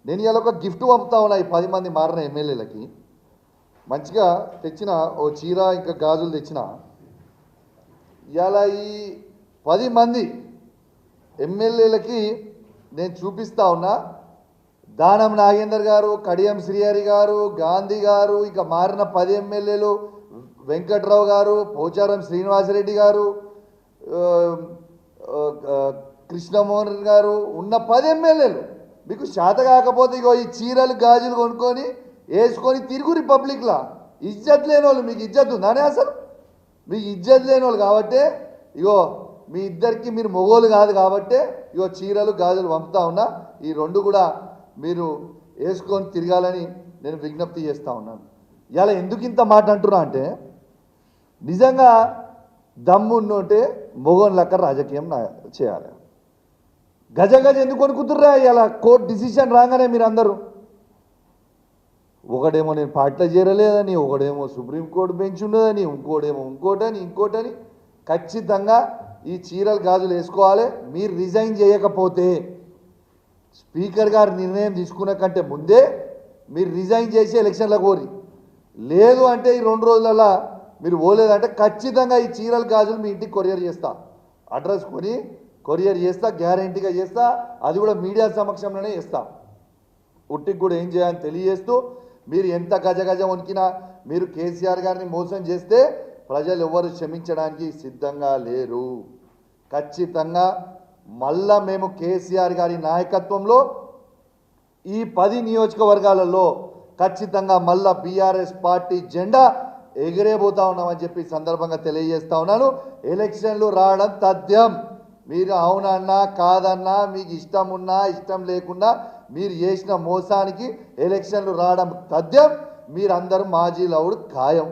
నేను ఇలా ఒక గిఫ్ట్ పంపుతా ఉన్నా ఈ 10 మంది మారిన ఎమ్మెల్యేలకి. మంచిగా తెచ్చిన ఓ చీర ఇంకా గాజులు తెచ్చిన. ఇలా ఈ 10 మంది ఎమ్మెల్యేలకి నేను చూపిస్తా ఉన్నా. దానం నాగేందర్ గారు, కడియం శ్రీహరి గారు, గాంధీ గారు, ఇక మారిన 10 ఎమ్మెల్యేలు, వెంకట్రావు గారు, పోచారం శ్రీనివాసరెడ్డి గారు, కృష్ణమోహన్ గారు ఉన్న 10 ఎమ్మెల్యేలు మీకు శాత కాకపోతే ఇగో ఈ చీరలు గాజులు కొనుక్కొని వేసుకొని తిరుగు రిపబ్లిక్లా. ఇజ్జత్ లేని వాళ్ళు, మీకు ఇజ్జత్ ఉందానే అసలు? మీకు ఇజ్జత్ లేని వాళ్ళు కాబట్టే ఇగో మీ ఇద్దరికి మీరు మొగోలు కాదు కాబట్టే ఇగో చీరలు గాజులు పంపుతా ఉన్నా. ఈ 2 కూడా మీరు వేసుకొని తిరగాలని నేను విజ్ఞప్తి చేస్తూ ఉన్నాను. ఇలా ఎందుకు ఇంత మాట అంటున్నా అంటే, నిజంగా దమ్మున్నోటే మొగోన్ లెక్క రాజకీయం చేయాలి. గజ ఎందుకు కొనుక్కుతుర్రా? ఇలా కోర్టు డిసిషన్ రాగానే మీరు అందరూ ఒకడేమో నేను పార్టీలో చేరలేదని, ఒకడేమో సుప్రీంకోర్టు బెంచ్ ఉన్నదని, ఇంకోటేమో ఇంకోటని ఖచ్చితంగా ఈ చీరలు గాజులు వేసుకోవాలి. మీరు రిజైన్ చేయకపోతే స్పీకర్ గారు నిర్ణయం తీసుకున్న కంటే ముందే మీరు రిజైన్ చేసి ఎలక్షన్లకు కోరి, లేదు అంటే ఈ 2 రోజులలో మీరు పోలేదంటే ఖచ్చితంగా ఈ చీరలు గాజులు మీ ఇంటికి కొరియర్ చేస్తా. అడ్రస్ కొని కొరియర్ చేస్తా, గ్యారంటీగా చేస్తా. అది కూడా మీడియా సమక్షంలోనే చేస్తా. ఉట్టికి కూడా ఏం చేయాలని తెలియజేస్తూ, మీరు ఎంత గజ వణికినా మీరు కేసీఆర్ గారిని మోసం చేస్తే ప్రజలు ఎవరు క్షమించడానికి సిద్ధంగా లేరు. ఖచ్చితంగా మళ్ళా మేము కేసీఆర్ గారి నాయకత్వంలో ఈ 10 నియోజకవర్గాలలో ఖచ్చితంగా మళ్ళా బీఆర్ఎస్ పార్టీ జెండా ఎగిరేబోతా ఉన్నామని చెప్పి సందర్భంగా తెలియజేస్తా ఉన్నాను. ఎలక్షన్లు రావడం తథ్యం. మీరు అవునన్నా కాదన్నా, మీకు ఇష్టం ఉన్నా ఇష్టం లేకున్నా మీరు చేసిన మోసానికి ఎలక్షన్లు రావడం తథ్యం. మీరందరూ మాజీ లవుడు ఖాయం.